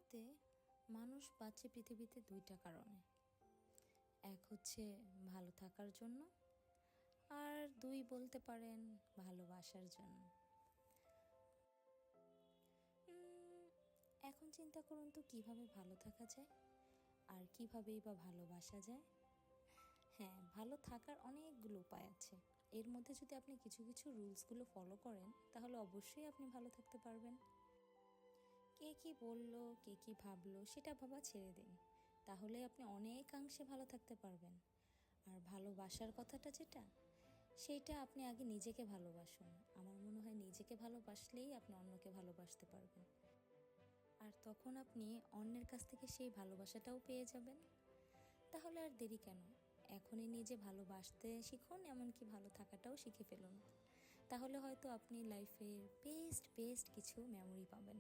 মতে মানুষ বাঁচে পৃথিবীতে দুইটা কারণে। এক হচ্ছে ভালো থাকার জন্য, আর দুই বলতে পারেন ভালোবাসার জন্য। এখন চিন্তা করুন তো কিভাবে ভালো থাকা যায় আর কিভাবেই বা ভালোবাসা যায়। হ্যাঁ, ভালো থাকার অনেকগুলো উপায় আছে। এর মধ্যে যদি আপনি কিছু কিছু রুলসগুলো ফলো করেন তাহলে অবশ্যই আপনি ভালো থাকতে পারবেন। কে কি বললো, কে কি ভাবলো সেটা ভাবা ছেড়ে দিন, তাহলে আপনি অনেকাংশে ভালো থাকতে পারবেন। আর ভালোবাসার কথাটা যেটা, সেইটা আপনি আগে নিজেকে ভালোবাসুন। আমার মনে হয় নিজেকে ভালোবাসলেই আপনি অন্যকে ভালোবাসতে পারবেন, আর তখন আপনি অন্যের কাছ থেকে সেই ভালোবাসাটাও পেয়ে যাবেন। তাহলে আর দেরি কেন, এখনই নিজে ভালোবাসতে শিখুন, এমনকি ভালো থাকাটাও শিখে ফেলুন। তাহলে হয়তো আপনি লাইফের বেস্ট কিছু মেমোরি পাবেন।